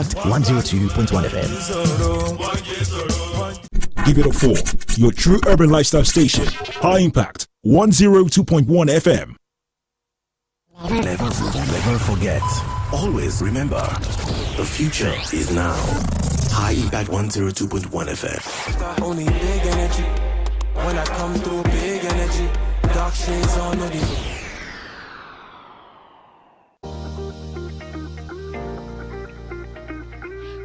Impact 102.1 FM. Give it a 4. Your true urban lifestyle station. High Impact 102.1 FM. Never forget. Always remember, the future is now. High Impact 102.1 FM. Only big energy. When I come through, big energy. Dark shades on the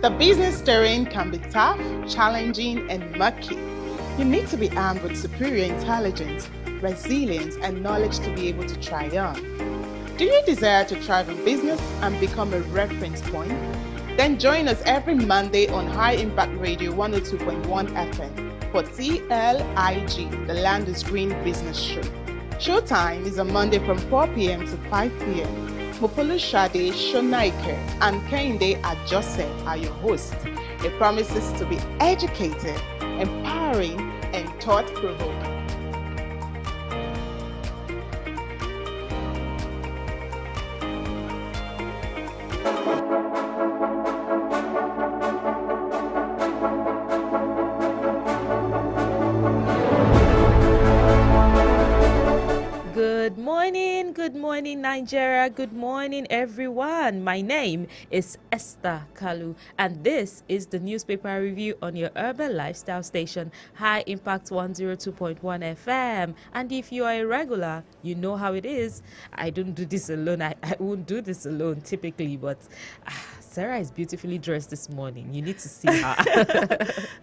The business terrain can be tough, challenging, and murky. You need to be armed with superior intelligence, resilience, and knowledge to be able to triumph. Do you desire to thrive in business and become a reference point? Then join us every Monday on High Impact Radio 102.1 FM for TLIG, the Land is Green Business Show. Showtime is on Monday from 4 p.m. to 5 p.m. Mopolu Shade Shonaike and Kehinde Ajose are your hosts. It promises to be educated, empowering, and thought-provoking. Good morning, Nigeria. Good morning, everyone. My name is Esther Kalu, and this is the newspaper review on your urban lifestyle station, High Impact 102.1 FM. And if you are a regular, you know how it is. I don't do this alone. I won't do this alone typically, but Sarah is beautifully dressed this morning. You need to see her.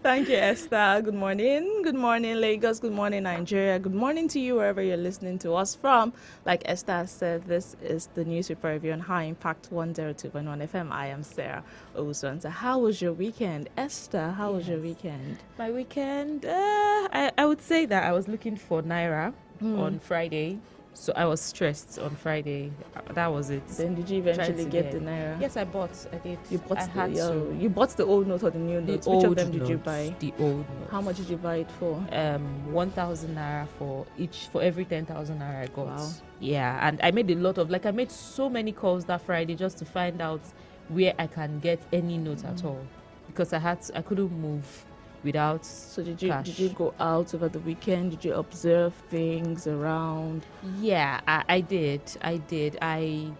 Thank you, Esther. Good morning. Good morning, Lagos. Good morning, Nigeria. Good morning to you wherever you're listening to us from. Like Esther said, this is the newspaper review on High Impact 102.1 FM. I am Sarah Owusu. How was your weekend? Esther, how was your weekend? My weekend, I would say that I was looking for Naira on Friday. So I was stressed on Friday. That was it. Then did you eventually get the Naira? Yes, I bought. I did. You bought the old note or the new note? Which of them did you buy? The old note. How much did you buy it for? 1,000 Naira for every 10,000 Naira I got. Wow. Yeah, and I made I made so many calls that Friday just to find out where I can get any note at all, because I couldn't move without. So did cash. you go out over the weekend? Did you observe things around? Yeah, I did. I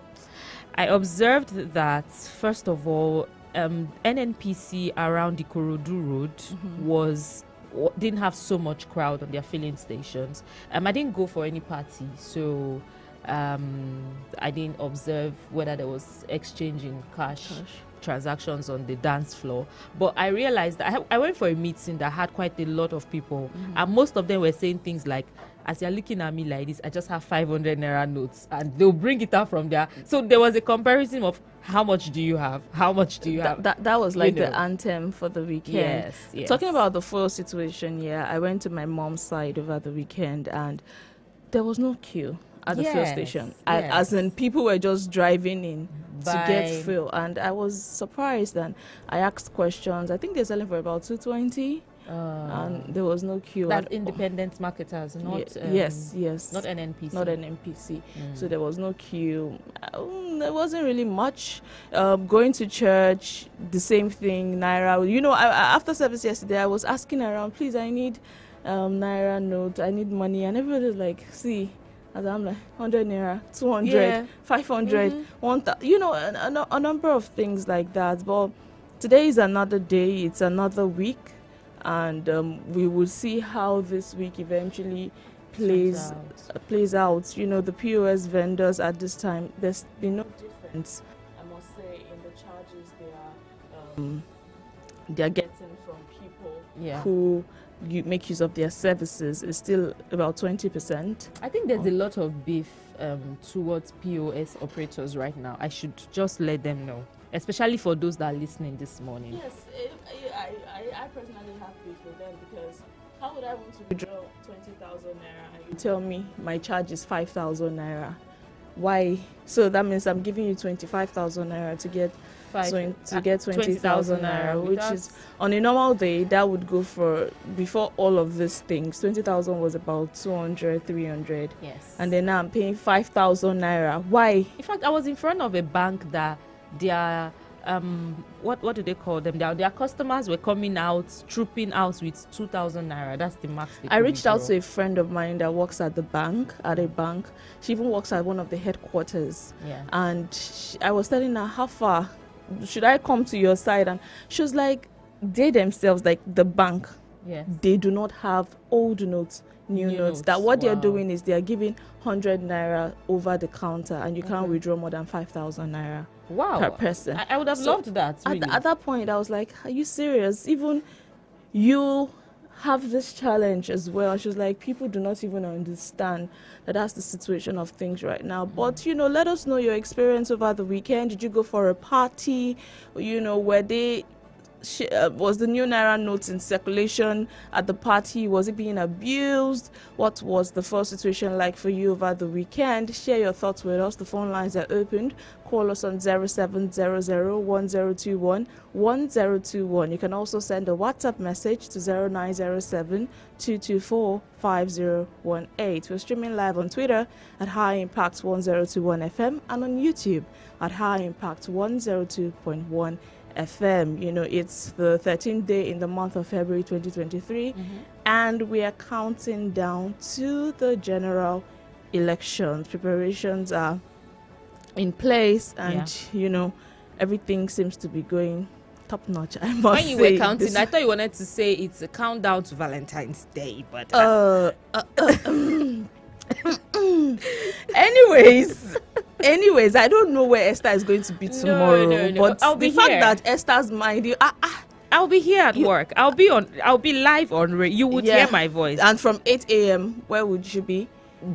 observed that, first of all, NNPC around the Ikorodu Road didn't have so much crowd on their filling stations. I didn't go for any party, so I didn't observe whether there was exchanging cash transactions on the dance floor. But I realized that I went for a meeting that had quite a lot of people, and most of them were saying things like, as you're looking at me like this, I just have 500 Naira notes, and they'll bring it out from there. So there was a comparison of how much do you have? How much do you have? That was like the anthem for the weekend. Yes. Talking about the fuel situation, I went to my mom's side over the weekend, and there was no queue at the fuel station. As in, people were just driving in to get fuel, and I was surprised, and I asked questions. I think they're selling for about 220, and there was no queue. That's independent marketers, not yes, not NNPC. Not NNPC. So there was no queue. There wasn't really much. Going to church, the same thing. Naira. After service yesterday, I was asking around, please, I need Naira note. I need money, and everybody was like, see. And I'm like, 100 Naira, 200, 500, 1,000, a number of things like that. But today is another day, it's another week, and we will see how this week eventually plays out. The POS vendors at this time, there's been no difference, I must say, in the charges they are getting from people who you make use of their services. Is still about 20%. I think there's a lot of beef towards POS operators right now. I should just let them know, especially for those that are listening this morning. Yes, I personally have beef with them, because how would I want to withdraw 20,000 Naira and you tell me my charge is 5,000 Naira? Why? So that means I'm giving you 25,000 Naira to get 20,000 Naira, which is, on a normal day, that would go for, before all of these things, 20,000 was about 200, 300. Yes. And then now I'm paying 5,000 Naira. Why? In fact, I was in front of a bank that their what do they call them? Their customers were coming out, trooping out with 2,000 naira. That's the max. I reached out to a friend of mine that works at a bank. She even works at one of the headquarters. Yeah. And I was telling her, how far should I come to your side? And she was like, they themselves, like the bank, Yes. they do not have old notes, new notes. That what they're doing is they're giving 100 naira over the counter, and you can't withdraw more than 5,000 naira per person. I would have loved that. Really. At that point, I was like, are you serious? Even you have this challenge as well. She was like, people do not even understand that that's the situation of things right now. But, let us know your experience over the weekend. Did you go for a party? Where they... was the new naira notes in circulation at the party? Was it being abused? What was the first situation like for you over the weekend? Share your thoughts with us. The phone lines are opened. Call us on 0700-1021-1021. You can also send a WhatsApp message to 0907-224-5018. We're streaming live on Twitter at High Impact 1021 FM and on YouTube at High Impact 102.1 FM. It's the 13th day in the month of February 2023, and we are counting down to the general elections. Preparations are in place, and everything seems to be going top notch. I must say. When you were counting, I thought you wanted to say it's a countdown to Valentine's Day, but Anyways, I don't know where Esther is going to be tomorrow. No. But I'll be the fact here. that Esther's mind, I'll be here at work. I'll be live on radio. You would hear my voice. And from 8 a.m., where would you be?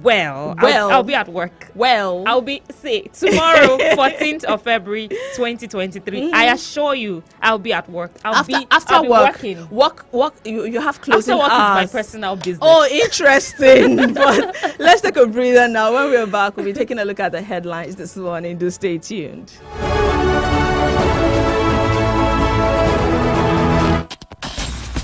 I'll be at work. I'll be tomorrow, 14th of February 2023. I assure you, I'll be at work. I'll be working. Work. You have closing After work hours. is my personal business. Oh, interesting. But let's take a breather now. When we're back, we'll be taking a look at the headlines this morning. Do stay tuned.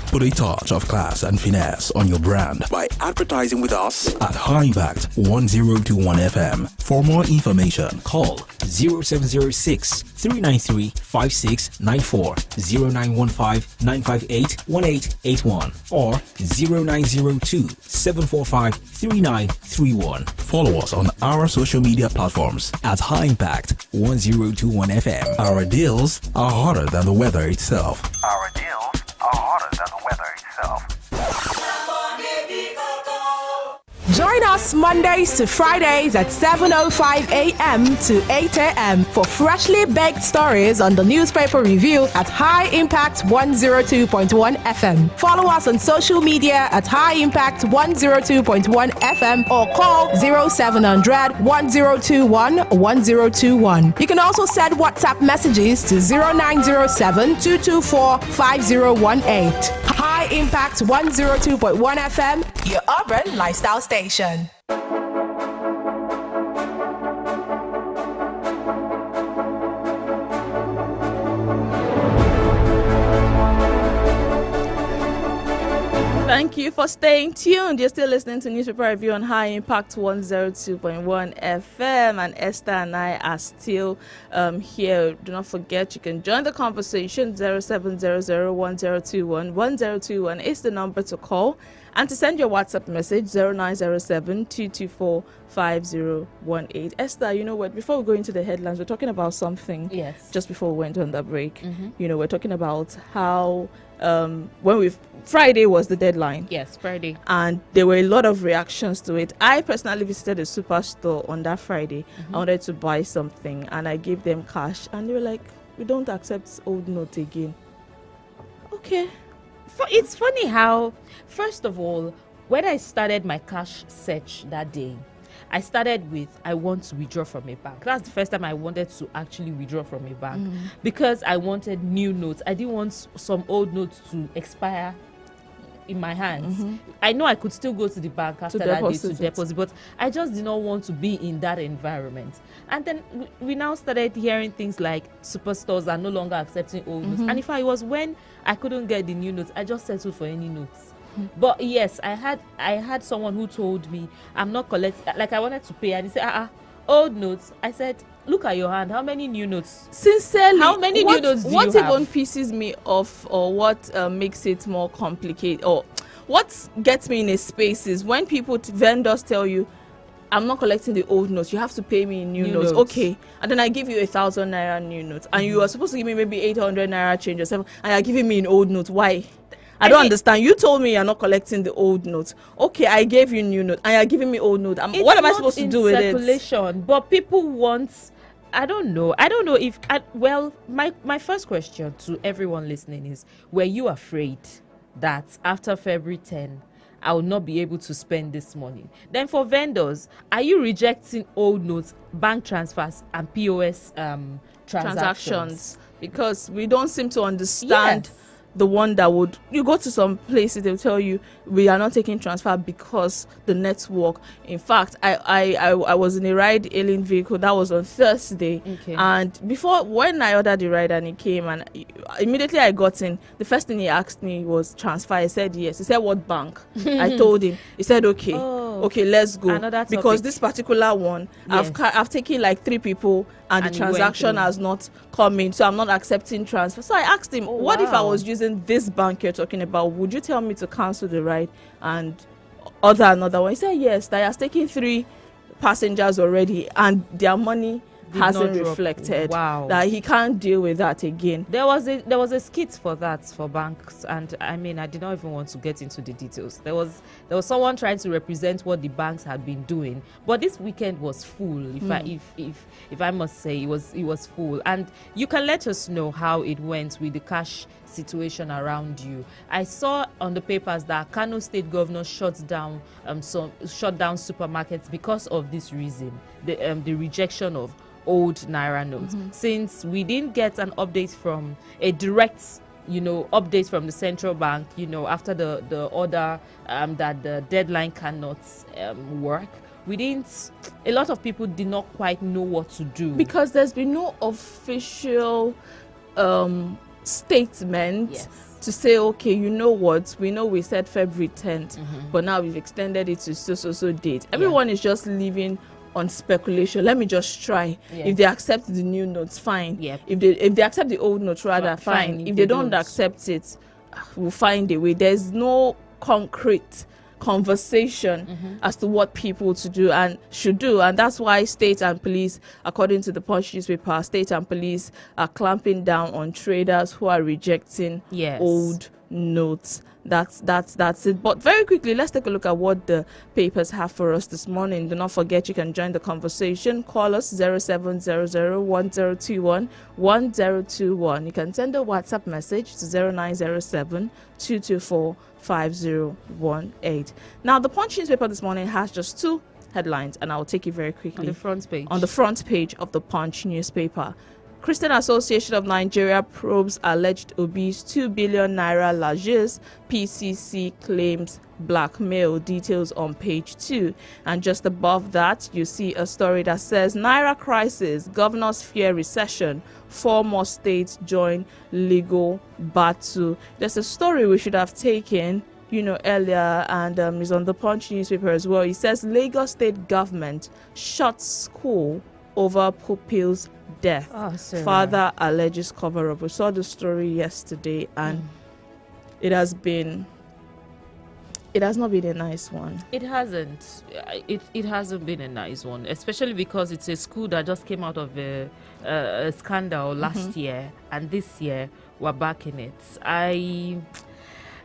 Put a touch of class and finesse on your brand By advertising with us, at High Impact 1021 FM. For more information, call 0706 393 5694, 0915 958 1881, or 0902 745 3931. Follow us on our social media platforms At High Impact 1021 FM. Our deals are hotter than the weather itself. Our deals are hotter than the weather itself. Join us Mondays to Fridays at 7:05 a.m. to 8 a.m. for freshly baked stories on the newspaper review at High Impact 102.1 FM. Follow us on social media at High Impact 102.1 FM or call 0700 1021 1021. You can also send WhatsApp messages to 0907 224 5018. High Impact 102.1 FM, your urban lifestyle station. Thank you for staying tuned. You're still listening to Newspaper Review on High Impact 102.1 FM, and Esther and I are still here. Do not forget, you can join the conversation. 0700-1021-1021 is the number to call, and to send your WhatsApp message 0907-224-5018. Esther, you know what? Before we go into the headlines, we're talking about something. Yes. Just before we went on the break, we're talking about how Friday was the deadline. Yes, Friday. And there were a lot of reactions to it. I personally visited a superstore on that Friday. I wanted to buy something, and I gave them cash, and they were like, we don't accept old note again. Okay. It's funny how, first of all, when I started my cash search that day, I started with, I want to withdraw from a bank. That's the first time I wanted to actually withdraw from a bank because I wanted new notes. I didn't want some old notes to expire in my hands. I know I could still go to the bank after that day to deposit, but I just did not want to be in that environment. And then we now started hearing things like superstores are no longer accepting old notes. And if I was when I couldn't get the new notes, I just settled for any notes. But yes, I had someone who told me I'm not collecting, like I wanted to pay, and he said, old notes. I said, look at your hand. How many new notes? Sincerely, How many new notes do what you have? even pisses me off, or what makes it more complicated, or what gets me in a space is when vendors tell you, I'm not collecting the old notes, you have to pay me in new notes. Okay, and then I give you 1,000 naira new notes, and you are supposed to give me maybe 800 naira change or 7, and you're giving me an old note. Why? I don't understand. You told me you're not collecting the old notes. Okay, I gave you new note, and you're giving me old note. What am I supposed to do with it? Circulation, but people want. I don't know if. My first question to everyone listening is: were you afraid that after February 10, I will not be able to spend this money? Then for vendors, are you rejecting old notes, bank transfers, and POS transactions? Because we don't seem to understand. Yes. The one that would, you go to some places, they'll tell you we are not taking transfer because the network. In fact, I was in a ride hailing vehicle that was on Thursday, and when I ordered the ride and it came, and immediately I got in, the first thing he asked me was transfer. I said yes. He said what bank? I told him. He said okay. Okay, let's go. Because this particular one, yes. I've taken like 3 people and the transaction has not come in, so I'm not accepting transfer. So I asked him, what if I was using this bank you're talking about? Would you tell me to cancel the ride and order another one? He said yes, that he has taken 3 passengers already and their money hasn't reflected. That he can't deal with that again. There was a skit for that for banks, and I mean, I did not even want to get into the details. There was someone trying to represent what the banks had been doing, but this weekend was full. If I must say, it was full, and you can let us know how it went with the cash situation around you. I saw on the papers that Kano State Governor shut down supermarkets because of this reason, the rejection of old naira notes. Since we didn't get an update from a direct update from the central bank, after the order that the deadline cannot work, a lot of people did not quite know what to do, because there's been no official statement to say, okay, you know what, we know we said February 10th, but now we've extended it to so date. Everyone is just living on speculation. Let me just try. If they accept the new notes, fine. If they accept the old notes, rather, fine. If they don't accept it, we'll find a way. There's no concrete conversation as to what people to do and should do, and that's why state and police, according to the Punch newspaper, state and police are clamping down on traders who are rejecting old notes. That's it. But very quickly, let's take a look at what the papers have for us this morning. Do not forget, you can join the conversation. Call us 0700-1021-1021. You can send a WhatsApp message to 0907-224-5018. Now, the Punch newspaper this morning has just 2 headlines, and I will take it very quickly. On the front page. On the front page of the Punch newspaper. Christian Association of Nigeria probes alleged obese 2 billion naira lages. PCC claims blackmail. Details on page 2. And just above that, you see a story that says Naira crisis, governors fear recession. 4 more states join legal battle. There's a story we should have taken earlier, and is on the Punch newspaper as well. It says Lagos state government shuts school over pupil's death. Father alleges cover-up. We saw the story yesterday, and it has not been a nice one. It hasn't. It hasn't been a nice one, especially because it's a school that just came out of a scandal last year, and this year we're back in it.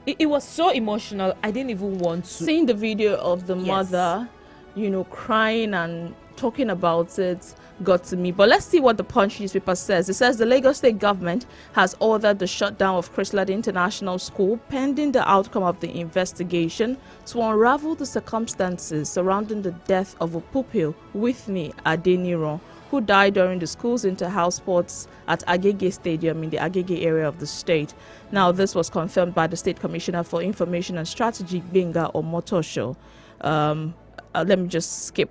It was so emotional. I didn't even want to. Seeing the video of the mother, crying and talking about it got to me. But let's see what the Punch newspaper says. It says the Lagos state government has ordered the shutdown of Chrislad International School pending the outcome of the investigation to unravel the circumstances surrounding the death of a pupil, Whitney Adeniran, who died during the school's inter-house sports at Agege Stadium in the Agege area of the state. Now, this was confirmed by the State Commissioner for Information and Strategy, Benga Omotosho. Let me just skip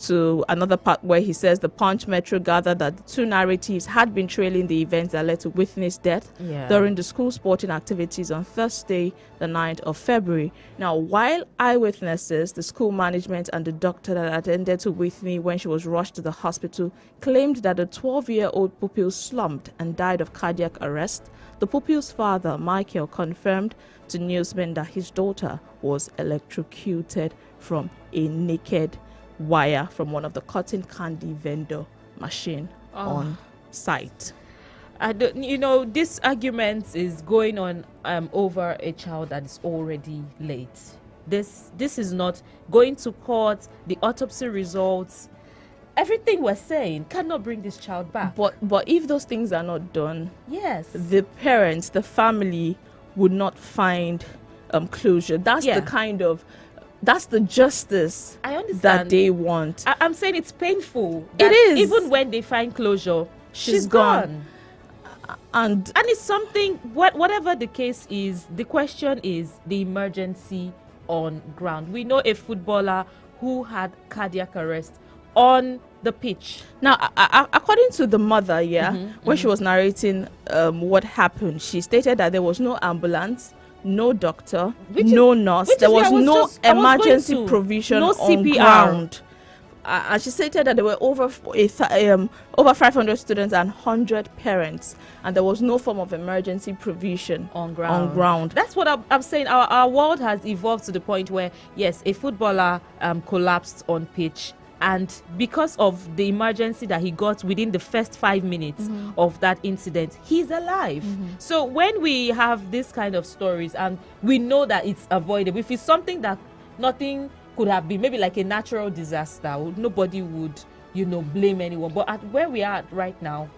to another part where he says the Punch Metro gathered that the two narratives had been trailing the events that led to Whitney's death during the school sporting activities on Thursday, the 9th of February. Now, while eyewitnesses, the school management and the doctor that attended to Whitney when she was rushed to the hospital claimed that the 12-year-old pupil slumped and died of cardiac arrest, the pupil's father, Michael, confirmed to newsmen that his daughter was electrocuted from a naked wire from one of the cotton candy vendor machine on site. I don't, this argument is going on over a child that is already late. This is not going to court. The autopsy results, everything we're saying cannot bring this child back. But if those things are not done, yes, the parents, the family would not find closure. That's the kind of that's the justice I understand that they want. I'm saying it's painful. It is. Even when they find closure, she's gone. And it's something, whatever the case is, the question is the emergency on ground. We know a footballer who had cardiac arrest on the pitch. Now, according to the mother, when she was narrating what happened, she stated that there was no ambulance, no doctor, no nurse. There was no emergency provision no on CPR. Ground. And she stated that there were over 500 students and 100 parents, and there was no form of emergency provision on ground. That's what I'm saying. Our world has evolved to the point where, yes, a footballer collapsed on pitch, and because of the emergency that he got within the first 5 minutes of that incident, he's alive. So when we have this kind of stories and we know that it's avoidable, if it's something that nothing could have been, maybe like a natural disaster, nobody would, blame anyone. But at where we are right now,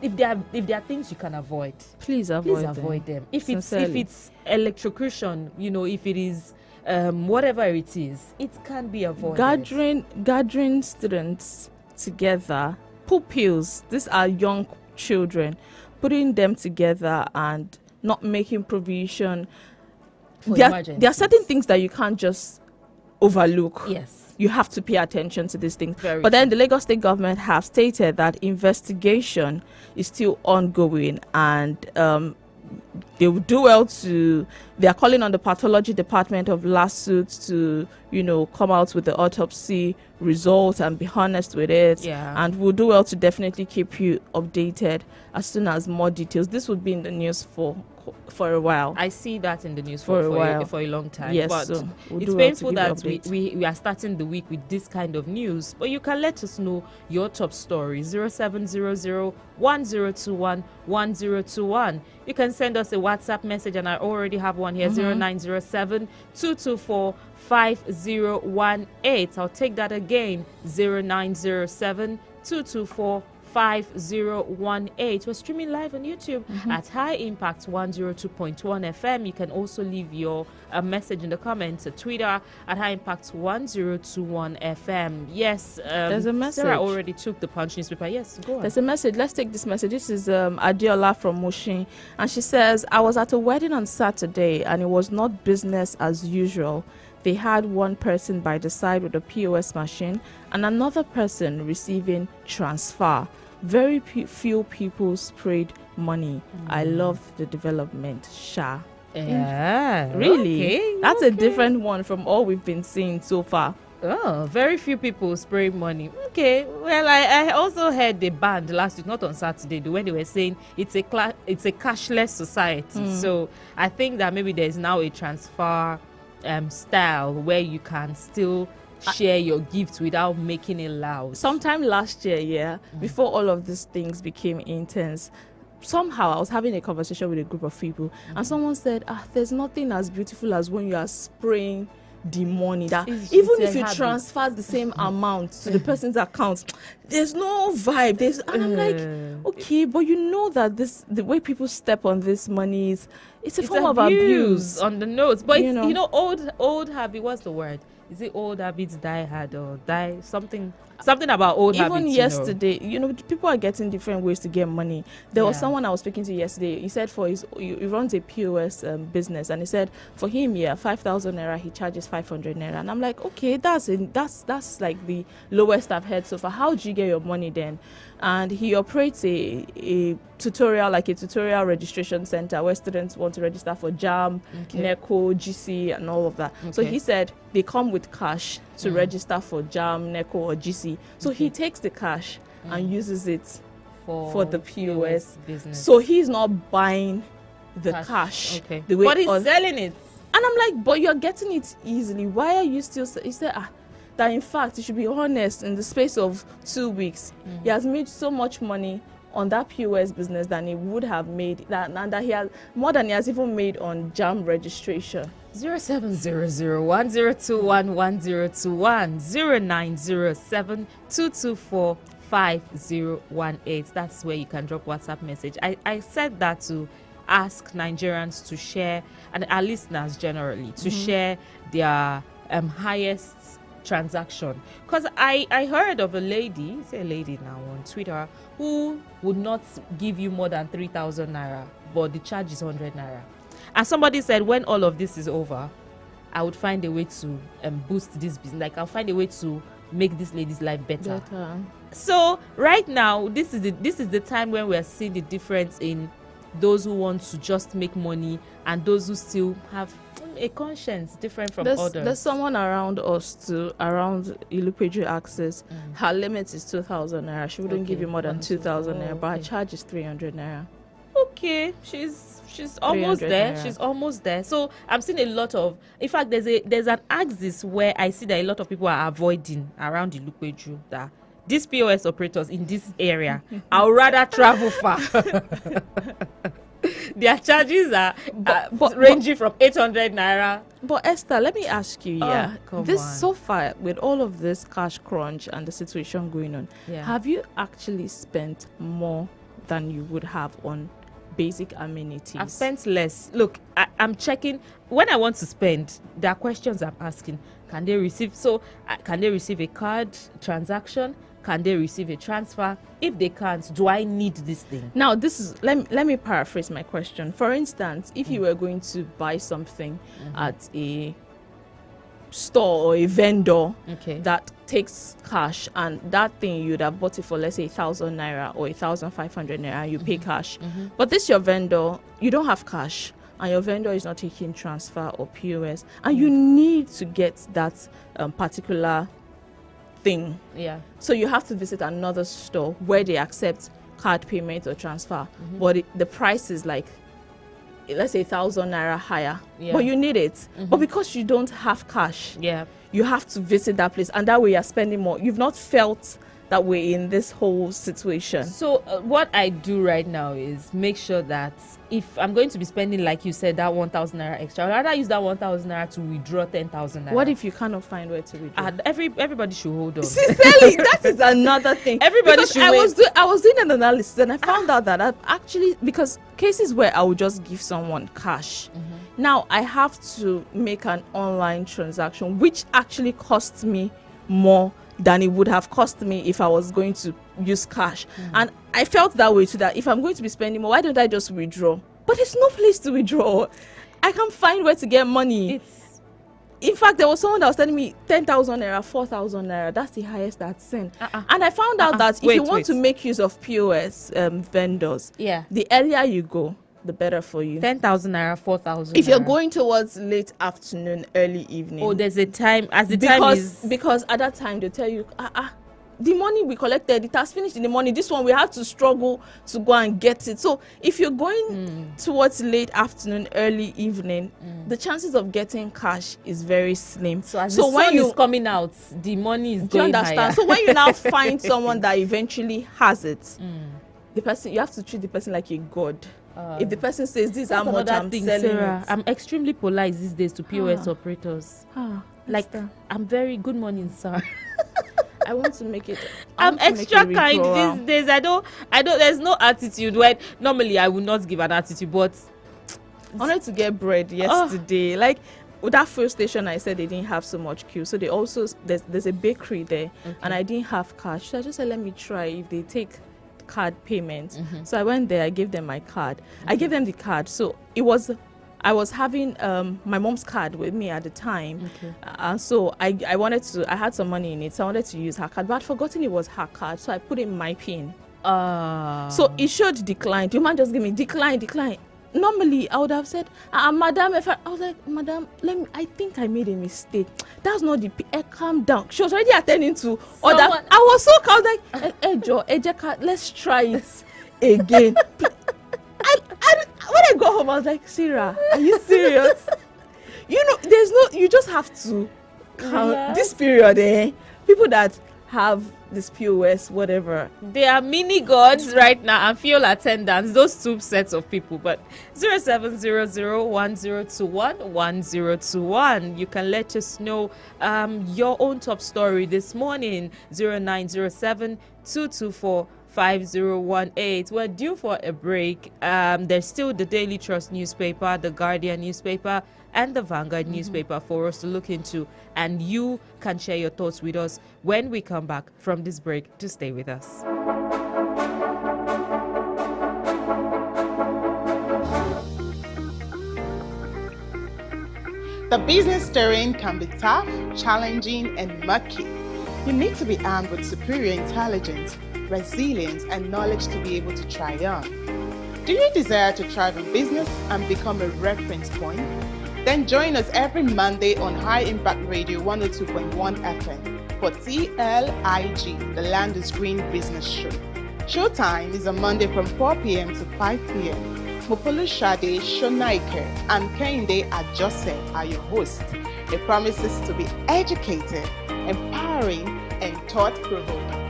if there are things you can avoid, please avoid them. If it's electrocution, if it is whatever it is, it can be avoided. Gathering students together, pupils, these are young children, putting them together and not making provision. There are certain things that you can't just overlook. Yes, you have to pay attention to these things. Very but then the Lagos State government have stated that investigation is still ongoing, and they will do well they are calling on the pathology department of lawsuits to come out with the autopsy results and be honest with it, and we'll do well to definitely keep you updated as soon as more details. This would be in the news for a while. I see that in the news for a long time. Yes, but so it's painful that we are starting the week with this kind of news. But you can let us know your top story. 0700-1021-1021. You can send us a WhatsApp message, and I already have one here, 0907-224-5018. I'll take that again, 0907-224-5018. We're streaming live on YouTube at High Impact 102.1 FM. You can also leave your message in the comments at Twitter at High Impact 1021 FM. Yes, there's a message. Sarah already took the Punch newspaper. Yes, go on. There's a message. Let's take this message. This is Adiola from Mushin, and she says, I was at a wedding on Saturday and it was not business as usual. They had one person by the side with a POS machine and another person receiving transfer. Very few people sprayed money. I love the development. Sha. Yeah. Really? Okay, That's a different one from all we've been seeing so far. Oh, very few people spray money. Okay. Well, I also heard the band last week, not on Saturday, when they were saying it's a cashless society. So I think that maybe there's now a transfer style where you can still share your gifts without making it loud. Sometime last year, before all of these things became intense, somehow I was having a conversation with a group of people, and someone said, there's nothing as beautiful as when you are spraying the money, that even if you transfer the same amount to the person's account, there's no vibe. And I'm like, okay, but you know that the way people step on this money it's a form of abuse on the notes. But it's, old habit. What's the word? Is it old habits die hard or die something? Something about old even habits. yesterday, people are getting different ways to get money. There was someone I was speaking to yesterday. He said he runs a POS business, and he said for him, 5,000 naira, he charges 500 naira. And I'm like, okay, that's like the lowest I've heard so far. How do you get your money then? And he operates a tutorial registration center where students want to register for JAM, NECO, GC, and all of that. So he said they come with cash to register for JAM, NECO, or GC. So he takes the cash and uses it for the POS business. So he's not buying the cash. The way but he's selling it. And I'm like, but you're getting it easily. Why are you still? He said, that in fact, you should be honest, in the space of 2 weeks, he has made so much money on that POS business than he would have made, and that he has more than he has even made on JAM registration. 0700-1021-1021 0907-224-5018. That's where you can drop WhatsApp message. I said that to ask Nigerians to share, and our listeners generally, to share their highest transaction, because I heard of a lady now on Twitter who would not give you more than 3,000 naira, but the charge is 100 naira. And somebody said, when all of this is over, I would find a way to boost this business. Like, I'll find a way to make this lady's life better. So right now, this is the time when we're seeing the difference in those who want to just make money and those who still have a conscience different from others. There's someone around us around Ilupeju Access. Her limit is 2,000 naira. She wouldn't give you more than 2,000 naira, but her charge is 300 naira. Okay, she's almost there. She's almost there. So I'm seeing a lot of. In fact, there's an axis where I see that a lot of people are avoiding around Ilupeju, that these POS operators in this area, I would rather travel far. Their charges are ranging from 800 naira. But Esther, let me ask you, so far, with all of this cash crunch and the situation going on, have you actually spent more than you would have on basic amenities? I've spent less. Look, I'm checking. When I want to spend, there are questions I'm asking. Can they receive a card transaction? Can they receive a transfer? If they can't, do I need this thing? Now, let me paraphrase my question. For instance, if you were going to buy something at a store or a vendor that takes cash, and that thing you'd have bought it for, let's say, 1,000 naira or 1,500 naira, and you pay cash. But this your vendor, you don't have cash, and your vendor is not taking transfer or POS, and you need to get that particular thing. So you have to visit another store where they accept card payment or transfer, but the price is like, let's say, 1,000 naira higher, but you need it. But because you don't have cash, you have to visit that place, and that way you're spending more. You've not felt that way in this whole situation. So what I do right now is make sure that if I'm going to be spending, like you said, that 1,000 naira extra, I'd rather use that 1,000 naira to withdraw 10,000 naira. What if you cannot find where to withdraw? Everybody should hold on. Sincerely, that is another thing. Everybody should wait. I was doing an analysis, and I found out that I've actually, because cases where I would just give someone cash, now I have to make an online transaction, which actually costs me more than it would have cost me if I was going to use cash. And I felt that way too, that if I'm going to be spending more, why don't I just withdraw? But there's no place to withdraw. I can't find where to get money. In fact, there was someone that was telling me 10,000 naira, 4,000 naira. That's the highest I'd seen. And I found out that if you want to make use of POS vendors, the earlier you go, the better for you. 10,000 naira, 4,000. If you're going towards late afternoon, early evening. Oh, there's a time. Because at that time they tell you, the money we collected, it has finished in the morning. This one we have to struggle to go and get it. So if you're going towards late afternoon, early evening, the chances of getting cash is very slim. So as the sun is coming out, the money is going higher. Do you understand? So when you now find someone that eventually has it, the person, you have to treat the person like a god. If the person says, this is how much I'm selling Sarah, it. I'm extremely polite these days to POS operators. Like, I'm very good morning, sir. I want to make it. I'm extra kind these days. I don't. There's no attitude. When normally I would not give an attitude, but I wanted to get bread yesterday. Like, with that fuel station, I said they didn't have so much queue. So they also, there's a bakery there, and I didn't have cash. So I just said, let me try if they take card payment. So I went there, I gave them my card. I gave them the card. So I was having my mom's card with me at the time. So I had some money in it, so I wanted to use her card, but I'd forgotten it was her card, so I put in my PIN. So it showed decline. Do you mind just give me decline? Normally, I would have said, madam, I was like, madam, I think I made a mistake. That's not the calm down. She was already attending to other. I was so calm, like, let's try it again. When I got home, I was like, Sarah, are you serious? You just have to count this period, people that have this POS, whatever. They are mini gods right now and fuel attendants, those two sets of people. But 0700-1021-1021. You can let us know your own top story this morning. 0907-224-5018. We're due for a break. There's still the Daily Trust newspaper, the Guardian newspaper, and the Vanguard newspaper for us to look into, and you can share your thoughts with us when we come back from this break. To stay with us. The business terrain can be tough, challenging, and murky. You need to be armed with superior intelligence, resilience, and knowledge to be able to try on. Do you desire to thrive in business and become a reference point? Then join us every Monday on High Impact Radio 102.1 FM for TLIG, the Land is Green Business Show. Showtime is on Monday from 4 p.m. to 5 p.m. Mopolu Shade, Shonaike, and Kehinde Ajose are your hosts. It promises to be educated, empowering, and thought-provoking.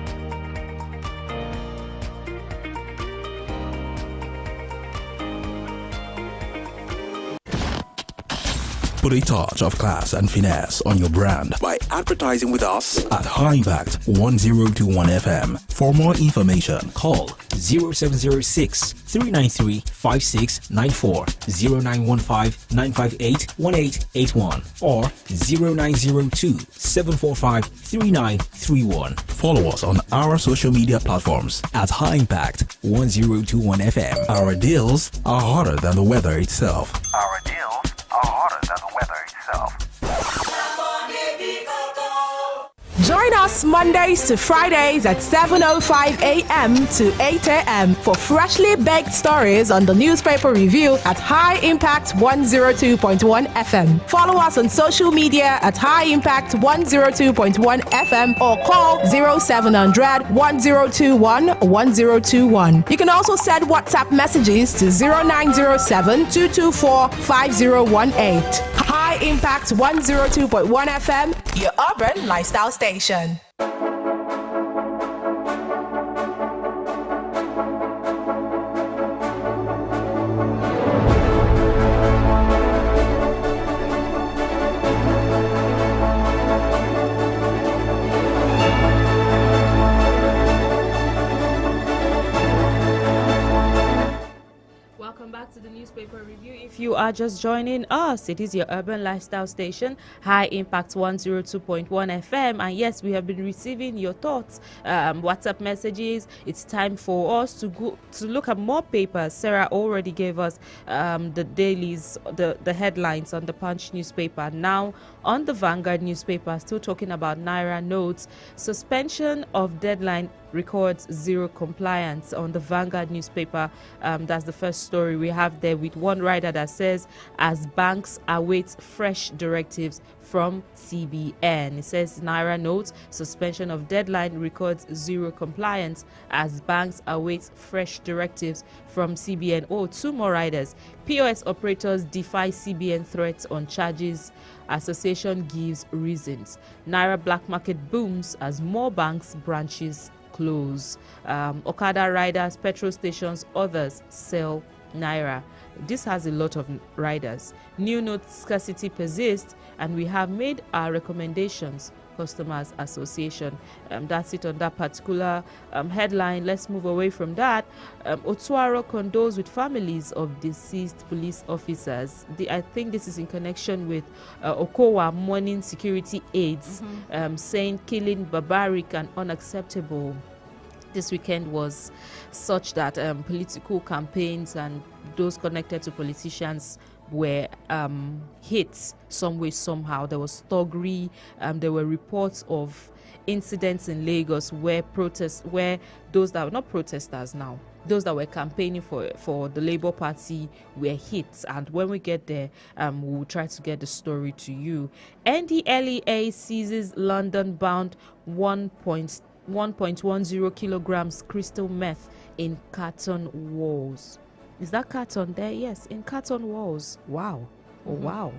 Put a touch of class and finesse on your brand by advertising with us at High Impact 1021 FM. For more information, call 0706 393 5694, 0915 958 1881, or 0902 745 3931. Follow us on our social media platforms at High Impact 1021 FM. Our deals are hotter than the weather itself. Our deals are hotter than the weather itself. Join us Mondays to Fridays at 7:05 a.m. to 8 a.m. for freshly baked stories on the newspaper review at High Impact 102.1 FM. Follow us on social media at High Impact 102.1 FM or call 0700 1021 1021. You can also send WhatsApp messages to 0907 224 5018. High Impact 102.1 FM, your urban lifestyle station. Welcome back to the newspaper review. If you are just joining us, it is your urban lifestyle station, High Impact 102.1 FM. And yes, we have been receiving your thoughts, WhatsApp messages. It's time for us to go to look at more papers. Sarah already gave us the dailies, the headlines on the Punch newspaper. Now on the Vanguard newspaper, still talking about Naira notes. Suspension of deadline records zero compliance on the Vanguard newspaper. That's the first story we have there, with one writer that says, as banks await fresh directives from CBN. It says Naira notes suspension of deadline records zero compliance as banks await fresh directives from CBN. Oh, two more riders. POS operators defy CBN threats on charges. Association gives reasons. Naira black market booms as more banks branches close. Okada riders, petrol stations, others sell Naira. This has a lot of riders. New note scarcity persists, and we have made our recommendations Customers Association. That's it on that particular headline. Let's move away from that. Otuaro condoles with families of deceased police officers. I think this is in connection with Okowa mourning security aides, saying killing barbaric and unacceptable. This weekend was such that political campaigns and those connected to politicians were hit some way, somehow. There was thuggery. There were reports of incidents in Lagos where those that were not protesters now, those that were campaigning for the Labour Party were hit. And when we get there, we'll try to get the story to you. NDLEA seizes London-bound 1.10 kilograms crystal meth in carton walls. Is that carton there? Yes, in carton walls. Wow. Oh, wow.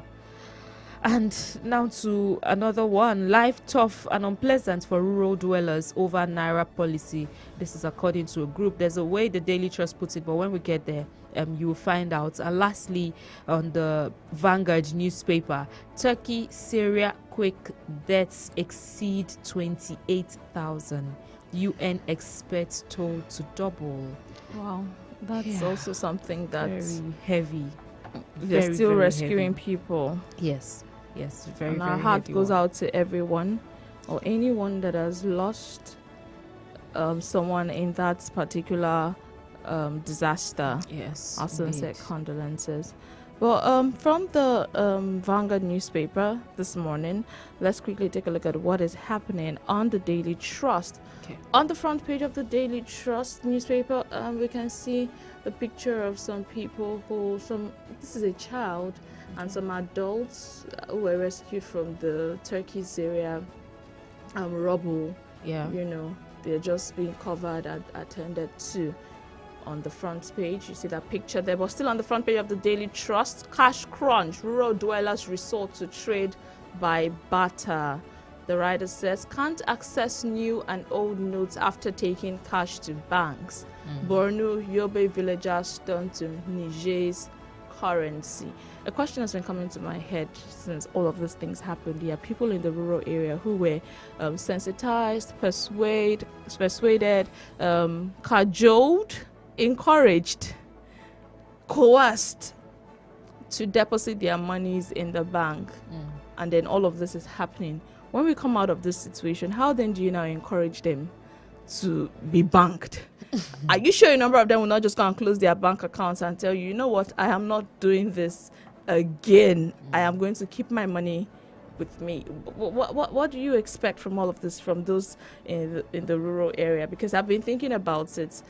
And now to another one. Life tough and unpleasant for rural dwellers over Naira policy. This is according to a group. There's a way the Daily Trust puts it, but when we get there, you will find out. And lastly, on the Vanguard newspaper, Turkey, Syria quake deaths exceed 28,000. UN experts told to double. Wow. That's also something that's very heavy. They're still rescuing people. Yes, very, and very our heart heavy goes one. out to everyone or anyone that has lost someone in that particular disaster. Yes, our sincere condolences. Well, from the Vanguard newspaper this morning, let's quickly take a look at what is happening on the Daily Trust. Okay. On the front page of the Daily Trust newspaper, we can see the picture of some people this is a child and some adults who were rescued from the Turkey-Syria rubble. Yeah. You know, they're just being covered and attended to. On the front page, you see that picture there, but still on the front page of the Daily Trust, cash crunch, rural dwellers resort to trade by barter. The writer says, can't access new and old notes after taking cash to banks. Borno, Yobe villagers turn to Niger's currency. A question has been coming to my head since all of these things happened. There are people in the rural area who were sensitized, persuaded, cajoled, encouraged, coerced to deposit their monies in the bank. And then all of this is happening. When we come out of this situation, how then do you now encourage them to be banked? Are you sure a number of them will not just go and close their bank accounts and tell you, you know what, I am not doing this again. I am going to keep my money with me. What do you expect from all of this from those in the rural area? Because I've been thinking about it.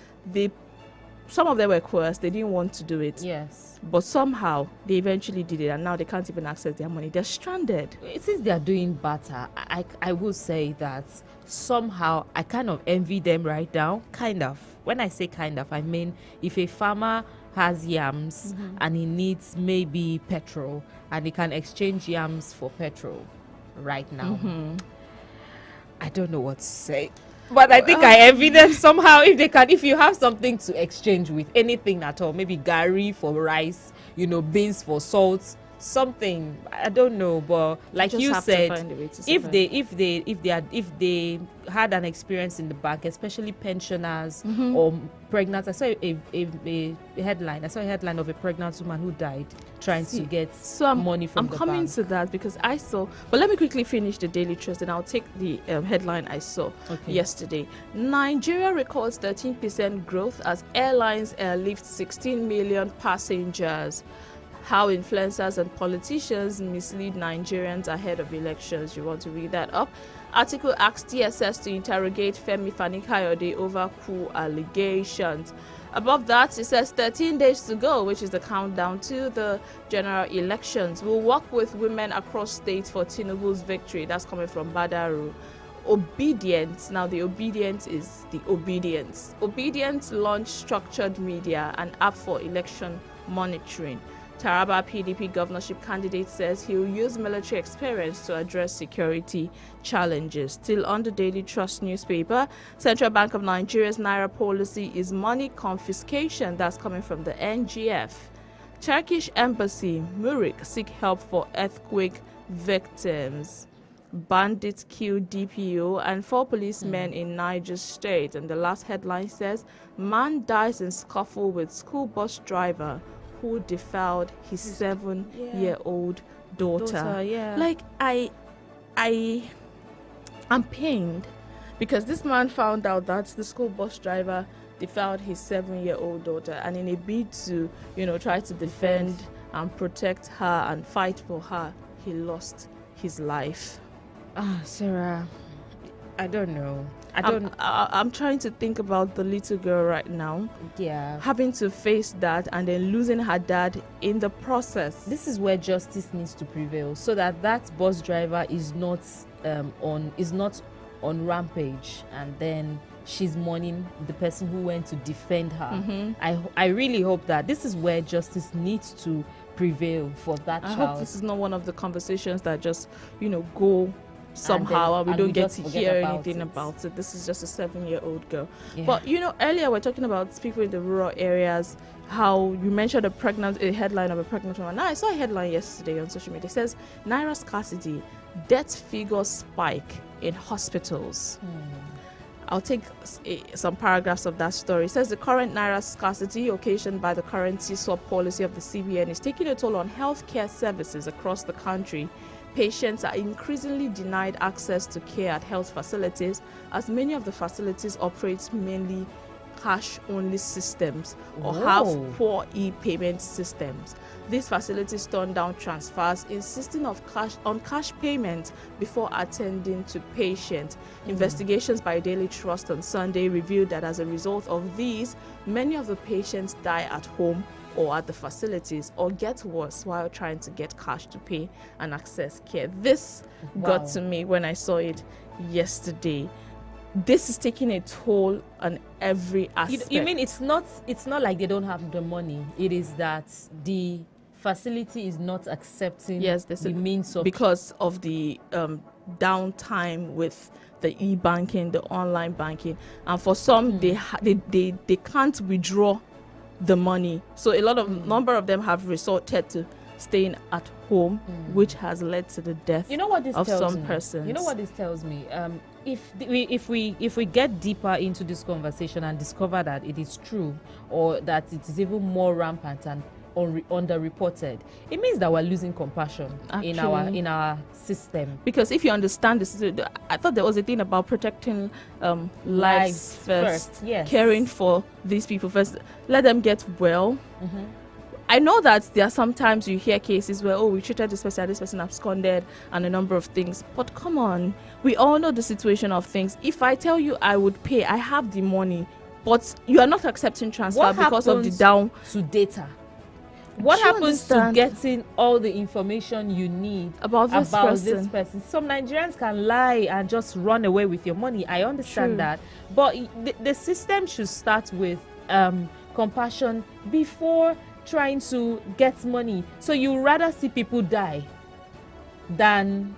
Some of them were coerced. They didn't want to do it. Yes. But somehow they eventually did it, and now they can't even access their money. They're stranded. Since they are doing barter, I will say that somehow I kind of envy them right now. Kind of. When I say kind of, I mean if a farmer has yams and he needs maybe petrol and he can exchange yams for petrol right now. I don't know what to say. But I think I envy them somehow if they can. If you have something to exchange with, anything at all, maybe gari for rice, beans for salt, something. I don't know, but like you said, if they had an experience in the bank, especially pensioners or pregnant. I saw a headline. I saw a headline of a pregnant woman who died trying to get money from the bank. I'm coming to that because I saw. But let me quickly finish the Daily Trust, and I'll take the headline I saw yesterday. Nigeria records 13% growth as airlines airlift 16 million passengers. How influencers and politicians mislead Nigerians ahead of elections. You want to read that up? Article asks DSS to interrogate Femi Fani-Kayode over coup allegations. Above that, it says 13 days to go, which is the countdown to the general elections. We'll work with women across states for Tinubu's victory. That's coming from Badaru. Obedience. Now, the obedience is the obedience. Obedience launched structured media, an app for election monitoring. Taraba PDP governorship candidate says he'll use military experience to address security challenges. Still on the Daily Trust newspaper, Central Bank of Nigeria's Naira policy is money confiscation. That's coming from the NGF. Turkish embassy, Murik, seek help for earthquake victims. bandits killed DPO and 4 policemen in Niger State. And the last headline says, man dies in scuffle with school bus driver who defiled his 7-year-old daughter. Like, I'm pained because this man found out that the school bus driver defiled his 7-year-old daughter, and in a bid to, try to defend and protect her and fight for her, he lost his life. Sarah, I don't know. I'm trying to think about the little girl right now. Yeah. Having to face that and then losing her dad in the process. This is where justice needs to prevail, so that bus driver is not on rampage, and then she's mourning the person who went to defend her. I really hope that this is where justice needs to prevail for that child. I hope this is not one of the conversations that just, go somehow and we don't get to hear anything about it. This is just a 7-year-old girl. But, earlier we're talking about people in the rural areas, how you mentioned a headline of a pregnant woman. Now, I saw a headline yesterday on social media. It says, Naira scarcity, death figures spike in hospitals. I'll take some paragraphs of that story. It says the current Naira scarcity occasioned by the currency swap policy of the CBN is taking a toll on healthcare services across the country. Patients are increasingly denied access to care at health facilities, as many of the facilities operate mainly cash-only systems or have poor e-payment systems. These facilities turn down transfers, insisting on cash payment before attending to patients. Investigations by Daily Trust on Sunday revealed that as a result of these, many of the patients die at home or at the facilities, or get worse while trying to get cash to pay and access care. This got to me when I saw it yesterday. This is taking a toll on every aspect. You mean it's not like they don't have the money? It is that the facility is not accepting the means of, because of the downtime with the e-banking, the online banking, and for some they can't withdraw the money. So a lot of number of them have resorted to staying at home, which has led to the death of some persons. You know what this tells me? If we get deeper into this conversation and discover that it is true, or that it is even more rampant and underreported, it means that we're losing compassion in our system. Because if you understand this, I thought there was a thing about protecting lives first, caring for these people first, let them get well. I know that there are sometimes you hear cases where, we treated this person absconded and a number of things. But come on, we all know the situation of things. If I tell you I would pay, I have the money, but you are not accepting transfer because of the down to data. What happens to getting all the information you need about this person? Some Nigerians can lie and just run away with your money. I understand that. But the system should start with compassion before trying to get money. So you rather see people die than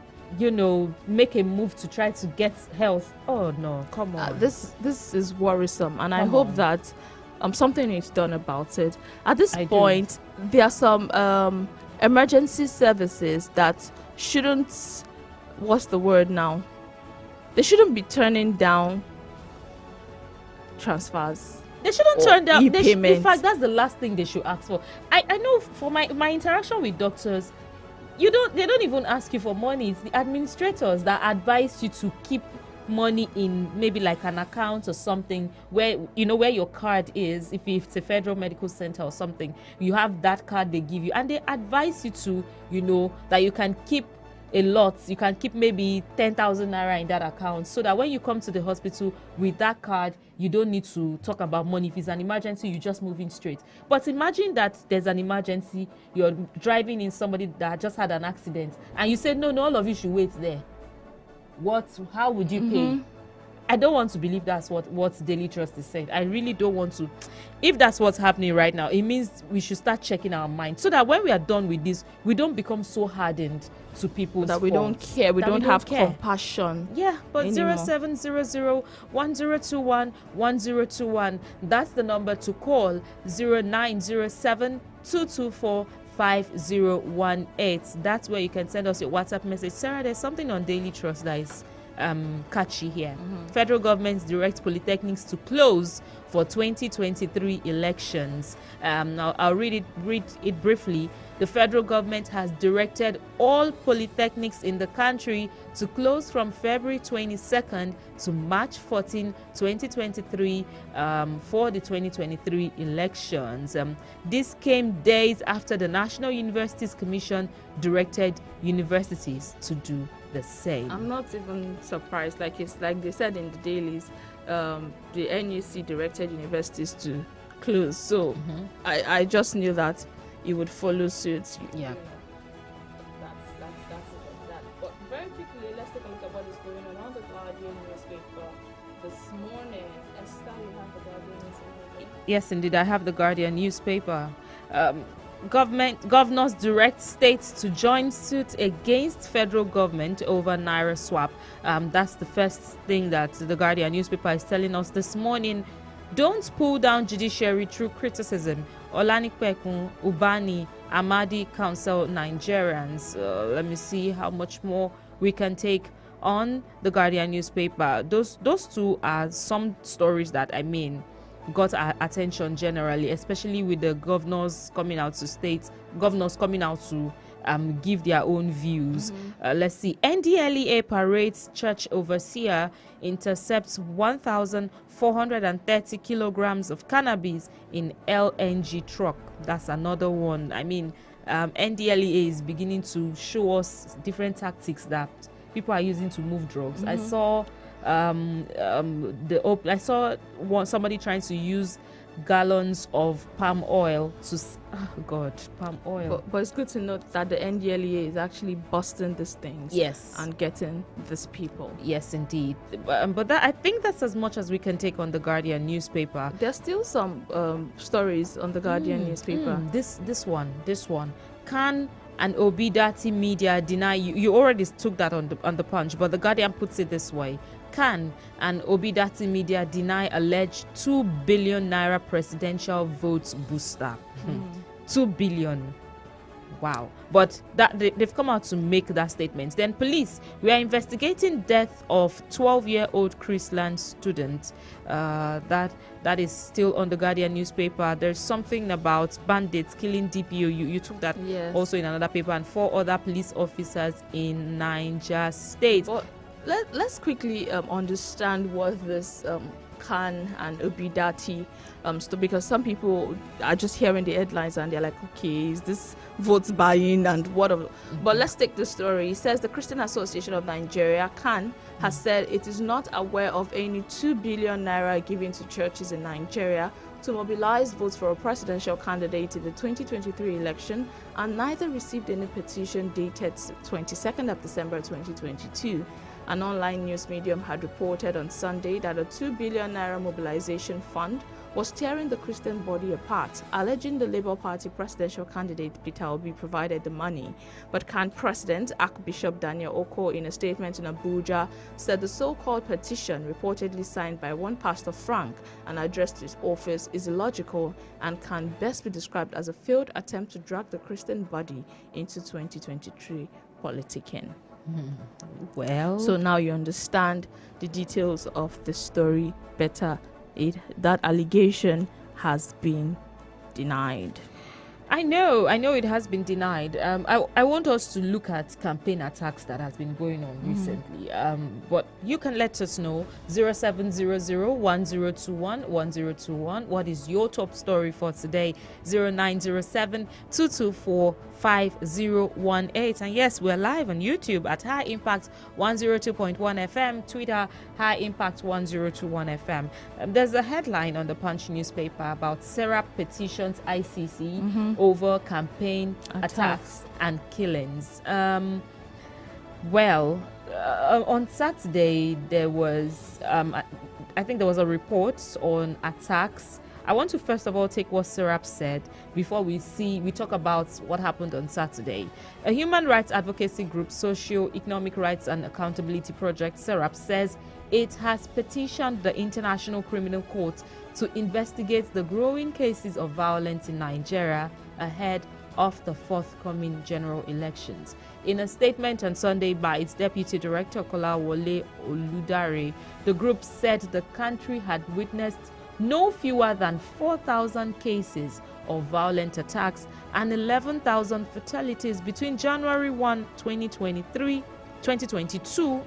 make a move to try to get health. Oh no, come on. This is worrisome, and I hope that something is done about it. At this point, there are some emergency services that shouldn't, what's the word now? They shouldn't be turning down transfers. They shouldn't turn down in fact, that's the last thing they should ask for. I know for my interaction with doctors, they don't even ask you for money. It's the administrators that advise you to keep money in maybe like an account or something where where your card is. If it's a federal medical center or something, you have that card they give you, and they advise you to that you can keep a lot. You can keep maybe 10,000 naira in that account, so that when you come to the hospital with that card, you don't need to talk about money. If it's an emergency, you just move in straight. But imagine that there's an emergency, you're driving in somebody that just had an accident, and you say no, all of you should wait there. How would you pay? I don't want to believe that's what Daily Trust is saying. I really don't want to. If that's what's happening right now, it means we should start checking our mind, so that when we are done with this, we don't become so hardened to people that we don't care. We don't have compassion. Yeah, but 0700-1021-1021. That's the number to call. 0907-224 5018. That's where you can send us your WhatsApp message. Sarah, there's something on Daily Trust that is catchy here. Federal government directs polytechnics to close for 2023 elections. Now I'll read it briefly. The federal government has directed all polytechnics in the country to close from February 22nd to March 14, 2023 for the 2023 elections. This came days after the National Universities Commission directed universities to do the same. I'm not even surprised. Like they said in the dailies, the NUC directed universities to close. So I just knew that it would follow suit. Yeah. That's that. But very quickly, let's take a look at what is going on the Guardian newspaper this morning. Esther, you have the Guardian newspaper? Yes, indeed, I have the Guardian newspaper. Governors direct states to join suit against federal government over Naira swap. That's the first thing that the Guardian newspaper is telling us this morning. Don't pull down judiciary through criticism. Olanikpekun, Ubani, Amadi counsel Nigerians. Let me see how much more we can take on the Guardian newspaper. Those two are some stories that got our attention generally, especially with the governors coming out to give their own views. Let's see. NDLEA parades church overseer intercepts 1,430 kilograms of cannabis in LNG truck. That's another one. NDLEA is beginning to show us different tactics that people are using to move drugs. I saw somebody trying to use gallons of palm oil to palm oil. But it's good to note that the NDLEA is actually busting these things. Yes. And getting these people. Yes, indeed. But I think that's as much as we can take on the Guardian newspaper. There's still some stories on the Guardian newspaper. This one. Can and Obidati Media deny you already took that on the Punch, but the Guardian puts it this way. Can and Obidati Media deny alleged 2 billion naira presidential votes booster? 2 billion. Wow. But that they've come out to make that statement. Then police, we are investigating death of 12-year-old Chrisland student. That is still on the Guardian newspaper. There's something about bandits killing DPO. You took that also in another paper, and 4 other police officers in Niger State. But let's quickly understand what this Khan and Obidati because some people are just hearing the headlines and they're like, okay, is this votes buying and what of but let's take the story. It says the Christian Association of Nigeria, Khan, has said it is not aware of any 2 billion naira given to churches in Nigeria to mobilize votes for a presidential candidate in the 2023 election, and neither received any petition dated 22nd of December 2022. An online news medium had reported on Sunday that a 2 billion naira mobilization fund was tearing the Christian body apart, alleging the Labour Party presidential candidate Peter Obi provided the money. But Khan President Archbishop Daniel Oko, in a statement in Abuja, said the so-called petition, reportedly signed by one Pastor Frank and addressed to his office, is illogical and can best be described as a failed attempt to drag the Christian body into 2023 politicking. Well, so now you understand the details of the story better. That allegation has been denied. I know it has been denied. I want us to look at campaign attacks that has been going on recently. But you can let us know 0700-1021-1021. What is your top story for today? 0907-224-5018. And yes, we're live on YouTube at High Impact 102.1 FM, Twitter High Impact 1021 FM. There's a headline on the Punch newspaper about Serap petitions ICC over campaign attacks and killings. On Saturday there was I think there was a report on attacks. I want to first of all take what Serap said before we talk about what happened on Saturday. A human rights advocacy group, Socio-Economic Rights and Accountability Project, Serap, says it has petitioned the International Criminal Court to investigate the growing cases of violence in Nigeria ahead of the forthcoming general elections. In a statement on Sunday by its Deputy Director Kolawole Oludare, the group said the country had witnessed no fewer than 4,000 cases of violent attacks and 11,000 fatalities between January 1, 2022,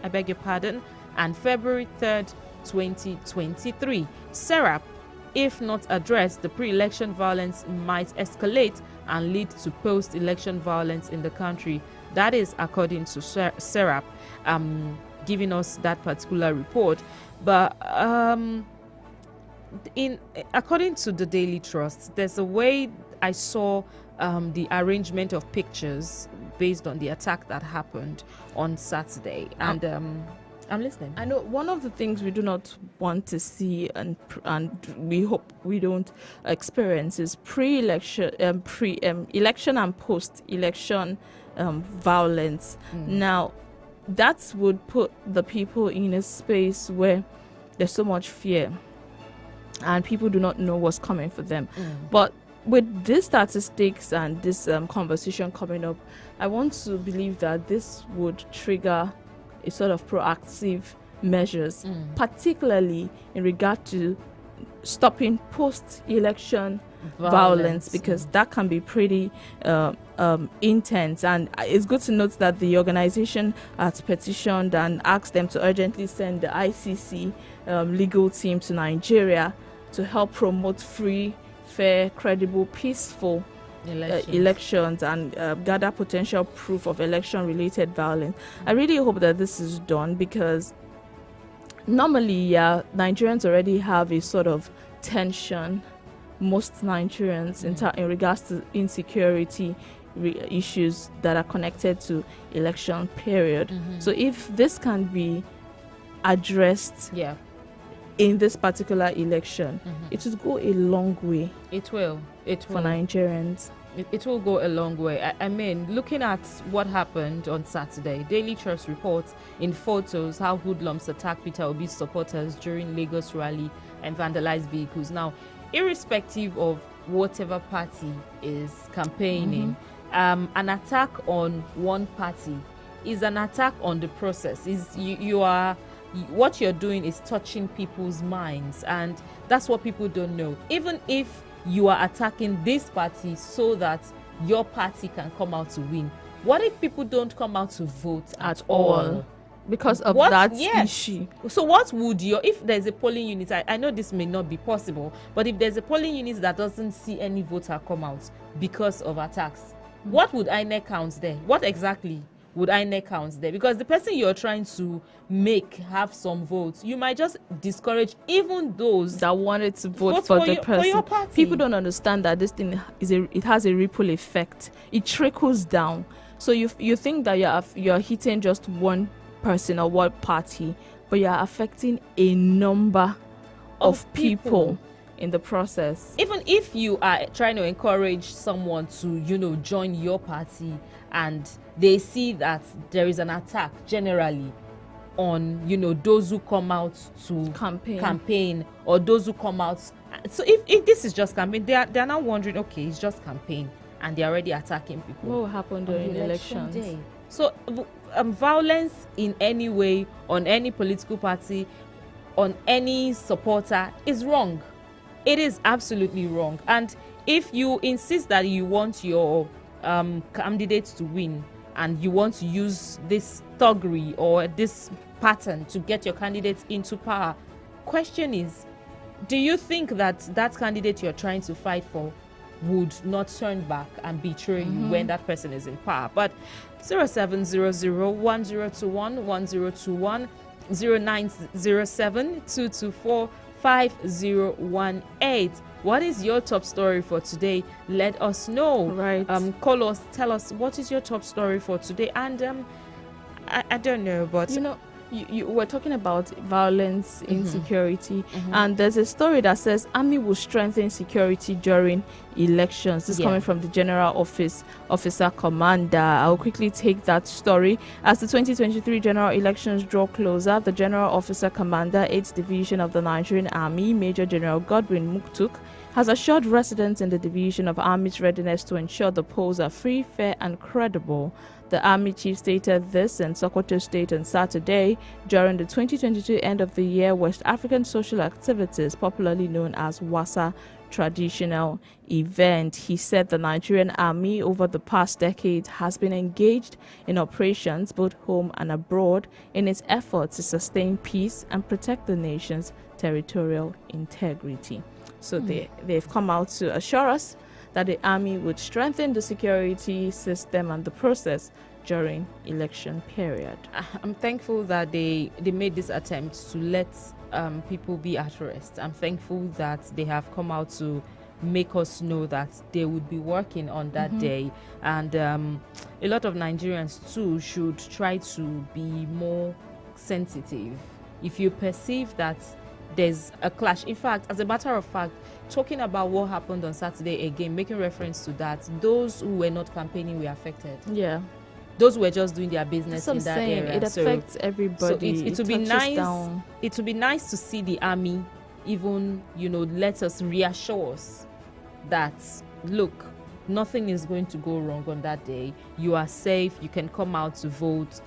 and February 3rd, 2023. SERAP, if not addressed, the pre-election violence might escalate and lead to post-election violence in the country. That is according to SERAP, giving us that particular report. But according to the Daily Trust, there's a way I saw the arrangement of pictures based on the attack that happened on Saturday, and I'm listening. I know one of the things we do not want to see, and we hope we don't experience, is election and post-election violence. Now, that would put the people in a space where there's so much fear and people do not know what's coming for them. But with these statistics and this conversation coming up, I want to believe that this would trigger a sort of proactive measures, particularly in regard to stopping post-election violence, because that can be pretty intense. And it's good to note that the organization has petitioned and asked them to urgently send the ICC legal team to Nigeria to help promote free, fair, credible, peaceful elections and gather potential proof of election-related violence. I really hope that this is done, because normally, Nigerians already have a sort of tension, most Nigerians, in regards to insecurity issues that are connected to election period. So if this can be addressed in this particular election, it will go a long way. It will for Nigerians. It will go a long way. I mean, looking at what happened on Saturday, Daily Trust reports in photos how hoodlums attacked Peter Obi's supporters during Lagos rally and vandalized vehicles. Now, irrespective of whatever party is campaigning, an attack on one party is an attack on the process. What you're doing is touching people's minds, and that's what people don't know. Even if you are attacking this party so that your party can come out to win, what if people don't come out to vote at all because of that issue? So what would if there's a polling unit, I know this may not be possible, but if there's a polling unit that doesn't see any voter come out because of attacks, what would INEC count there? What exactly would INEC count there? Because the person you're trying to make have some votes, you might just discourage even those that wanted to vote for the person. For your party. People don't understand that this thing it has a ripple effect. It trickles down. So you think that you're hitting just one person or one party, but you're affecting a number of people in the process. Even if you are trying to encourage someone to, join your party, and they see that there is an attack generally on, those who come out to campaign or those who come out. So if this is just campaign, they are now wondering, okay, it's just campaign, and they're already attacking people. What will happen during elections? Day. So violence in any way on any political party, on any supporter is wrong. It is absolutely wrong. And if you insist that you want your candidates to win, and you want to use this thuggery or this pattern to get your candidates into power, question is, do you think that candidate you're trying to fight for would not turn back and betray you when that person is in power? But 0700-1021-1021, 0907-224-5018. What is your top story for today? Let us know. Right. Call us, tell us what is your top story for today. And I don't know, but you were talking about violence, insecurity, and there's a story that says Army will strengthen security during elections. This is coming from the General Officer Commander. I'll quickly take that story. As the 2023 general elections draw closer, the General Officer Commander, 8th Division of the Nigerian Army, Major General Godwin Muktuk, has assured residents in the Division of Army's readiness to ensure the polls are free, fair, and credible. The Army Chief stated this in Sokoto State on Saturday during the 2022 end of the year West African Social Activities, popularly known as WASA, traditional event. He said the Nigerian Army over the past decade has been engaged in operations both home and abroad in its efforts to sustain peace and protect the nation's territorial integrity. So they've come out to assure us that the Army would strengthen the security system and the process during election period. I'm thankful that they made this attempt to let people be at rest. I'm thankful that they have come out to make us know that they would be working on that day. And a lot of Nigerians too should try to be more sensitive. If you perceive that there's a clash, in fact, as a matter of fact, talking about what happened on Saturday again, making reference to that, those who were not campaigning were affected. Yeah. Those who were just doing their business in that area. It affects everybody. So it would be nice. It would be nice to see the Army even, let us reassure us that, look, nothing is going to go wrong on that day. You are safe. You can come out to vote.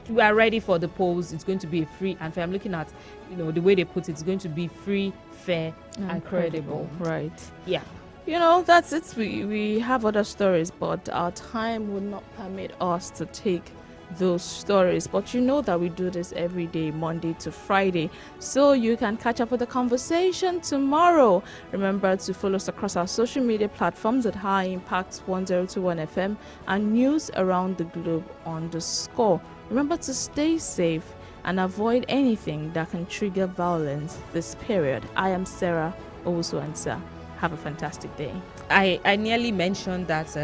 We are ready for the polls. It's going to be free and fair. I'm looking at, the way they put it. It's going to be free, fair, and credible. Right. Yeah. That's it. We have other stories, but our time would not permit us to take those stories. But you know that we do this every day, Monday to Friday. So you can catch up with the conversation tomorrow. Remember to follow us across our social media platforms at High Impact 1021 FM and News Around the Globe _. Remember to stay safe and avoid anything that can trigger violence this period. I am Sarah Owusu-Ansah. Have a fantastic day. I nearly mentioned that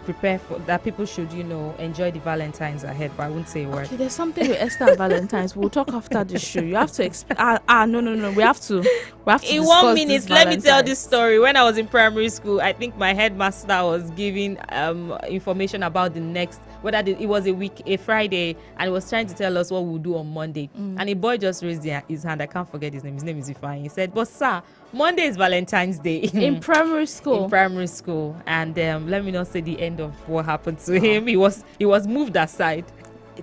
prepare for that people should enjoy the Valentines ahead, but I won't say a word. Okay, there's something with Esther and Valentine's. We'll talk after the show. You have to no. We have to in 1 minute, let me tell this story. When I was in primary school, I think my headmaster was giving information about the next, whether it was a Friday, and he was trying to tell us what we'll do on Monday. And a boy just raised his hand. I can't forget his name. His name is Ifeanyi. He said, "But sir, Monday is Valentine's Day." In primary school. In primary school. And let me not say the end of what happened to him. He was moved aside.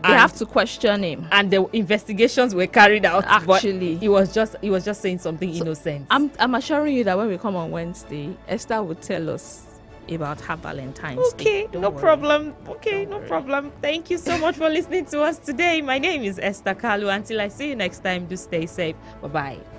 They have to question him, and the investigations were carried out. Actually, but he was just saying something innocent. I'm assuring you that when we come on Wednesday, Esther will tell us about her Valentine's Day. Okay, no problem. Thank you so much for listening to us today. My name is Esther Kalu. Until I see you next time, do stay safe. Bye-bye.